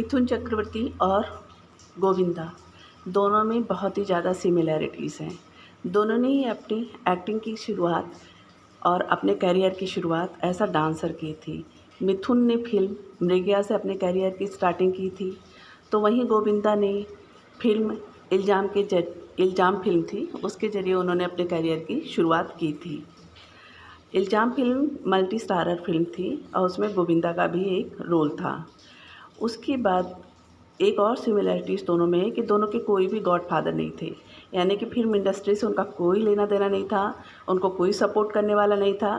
मिथुन चक्रवर्ती और गोविंदा दोनों में बहुत ही ज़्यादा सिमिलैरिटीज़ हैं। दोनों ने ही अपनी एक्टिंग की शुरुआत और अपने करियर की शुरुआत एज अ डांसर की थी। मिथुन ने फिल्म मृगया से अपने करियर की स्टार्टिंग की थी, तो वहीं गोविंदा ने फिल्म इल्ज़ाम फिल्म थी, उसके ज़रिए उन्होंने अपने करियर की शुरुआत की थी। इल्ज़ाम फिल्म मल्टी स्टारर फिल्म थी और उसमें गोविंदा का भी एक रोल था। उसके बाद एक और सिमिलैरिटीज़ दोनों में है कि दोनों के कोई भी गॉडफादर नहीं थे, यानी कि फिल्म इंडस्ट्री से उनका कोई लेना देना नहीं था, उनको कोई सपोर्ट करने वाला नहीं था।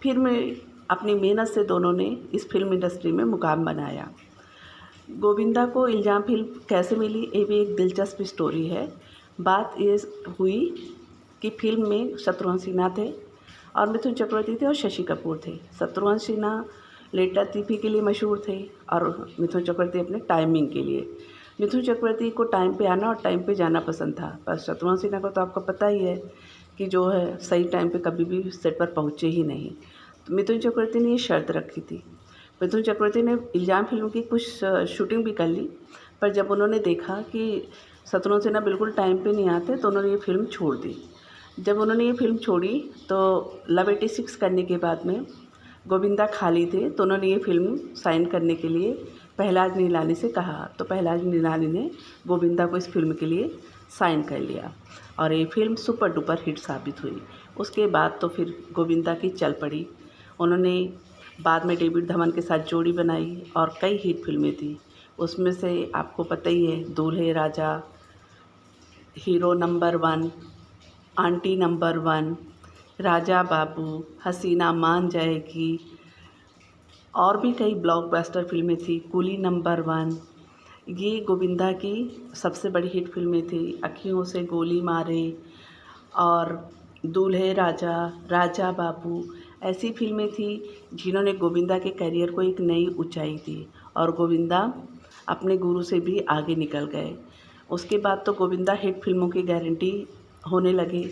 फिर में अपनी मेहनत से दोनों ने इस फिल्म इंडस्ट्री में मुकाम बनाया। गोविंदा को इल्ज़ाम फिल्म कैसे मिली, ये भी एक दिलचस्प स्टोरी है। बात ये हुई कि फिल्म में शत्रुघ्न सिन्हा थे और मिथुन चक्रवर्ती थे और शशि कपूर थे। शत्रुघ्न सिन्हा लेटरतीफी के लिए मशहूर थे और मिथुन चक्रवर्ती अपने टाइमिंग के लिए। मिथुन चक्रवर्ती को टाइम पे आना और टाइम पे जाना पसंद था, पर शत्रुघ्न सिन्हा को तो आपको पता ही है कि जो है सही टाइम पे कभी भी सेट पर पहुँचे ही नहीं। तो मिथुन चक्रवर्ती ने ये शर्त रखी थी। मिथुन चक्रवर्ती ने इल्ज़ाम फिल्म की कुछ शूटिंग भी कर ली, पर जब उन्होंने देखा कि शत्रुघ्न सिन्हा बिल्कुल टाइम पे नहीं आते तो उन्होंने ये फिल्म छोड़ दी। जब उन्होंने ये फिल्म छोड़ी तो लव 86 करने के बाद में गोविंदा खाली थे, तो उन्होंने ये फिल्म साइन करने के लिए पहलाज निलानी से कहा, तो पहलाज निलानी ने गोविंदा को इस फिल्म के लिए साइन कर लिया और ये फिल्म सुपर डुपर हिट साबित हुई। उसके बाद तो फिर गोविंदा की चल पड़ी। उन्होंने बाद में डेविड धवन के साथ जोड़ी बनाई और कई हिट फिल्में थी। उसमें से आपको पता ही है, दूल्हे राजा, hero number 1, aunty number 1, Raja Babu, हसीना मान जाएगी और भी कई ब्लॉकबस्टर फिल्में थी। कूली नंबर 1, ये गोविंदा की सबसे बड़ी हिट फिल्में थी। अखियों से गोली मारे और दूल्हे राजा, राजा बाबू ऐसी फिल्में थी जिन्होंने गोविंदा के करियर को एक नई ऊंचाई दी और गोविंदा अपने गुरु से भी आगे निकल गए। उसके बाद तो गोविंदा हिट फिल्मों की गारंटी होने लगे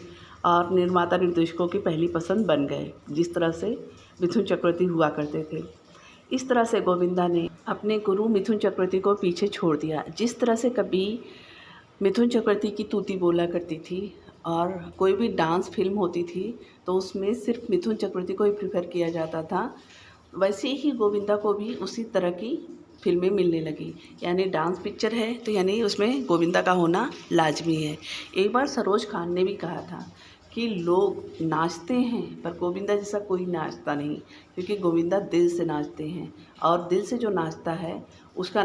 और निर्माता निर्देशकों की पहली पसंद बन गए, जिस तरह से मिथुन चक्रवर्ती हुआ करते थे। इस तरह से गोविंदा ने अपने गुरु मिथुन चक्रवर्ती को पीछे छोड़ दिया। जिस तरह से कभी मिथुन चक्रवर्ती की तूती बोला करती थी और कोई भी डांस फिल्म होती थी तो उसमें सिर्फ मिथुन चक्रवर्ती को ही प्रेफर किया जाता था, वैसे ही गोविंदा को भी उसी तरह की फिल्में मिलने लगी। यानी डांस पिक्चर है तो यानी उसमें गोविंदा का होना लाजमी है। एक बार सरोज खान ने भी कहा था कि लोग नाचते हैं पर गोविंदा जैसा कोई नाचता नहीं, क्योंकि गोविंदा दिल से नाचते हैं और दिल से जो नाचता है उसका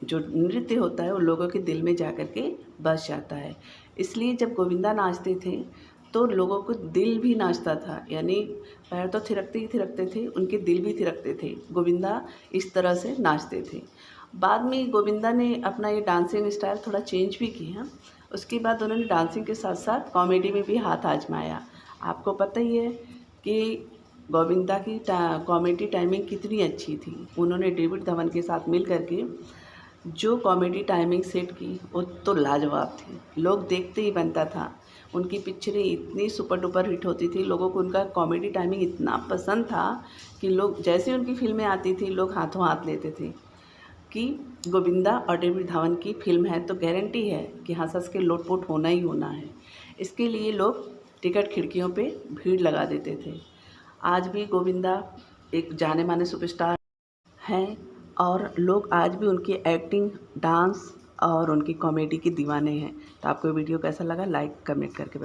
जो नृत्य होता है वो लोगों के दिल में जा कर के बस जाता है। इसलिए जब गोविंदा नाचते थे तो लोगों को दिल भी नाचता था, यानी पैर तो थिरकते ही थिरकते थे, उनके दिल भी थिरकते थे। गोविंदा इस तरह से नाचते थे। बाद में गोविंदा ने अपना ये डांसिंग स्टाइल थोड़ा चेंज भी किया। उसके बाद उन्होंने डांसिंग के साथ साथ कॉमेडी में भी हाथ आजमाया। आपको पता ही है कि गोविंदा की कॉमेडी टाइमिंग कितनी अच्छी थी। उन्होंने डेविड धवन के साथ मिल करके जो कॉमेडी टाइमिंग सेट की वो तो लाजवाब थी, लोग देखते ही बनता था। उनकी पिक्चरें इतनी सुपर डुपर हिट होती थी, लोगों को उनका कॉमेडी टाइमिंग इतना पसंद था कि लोग जैसे उनकी फिल्में आती थी लोग हाथों हाथ लेते थे कि गोविंदा और डेविड धवन की फिल्म है तो गारंटी है कि हंस हंस के लोटपोट होना ही होना है। इसके लिए लोग टिकट खिड़कियों पे भीड़ लगा देते थे। आज भी गोविंदा एक जाने माने सुपरस्टार हैं और लोग आज भी उनकी एक्टिंग, डांस और उनकी कॉमेडी के दीवाने हैं। तो आपको वीडियो कैसा लगा, लाइक कमेंट करके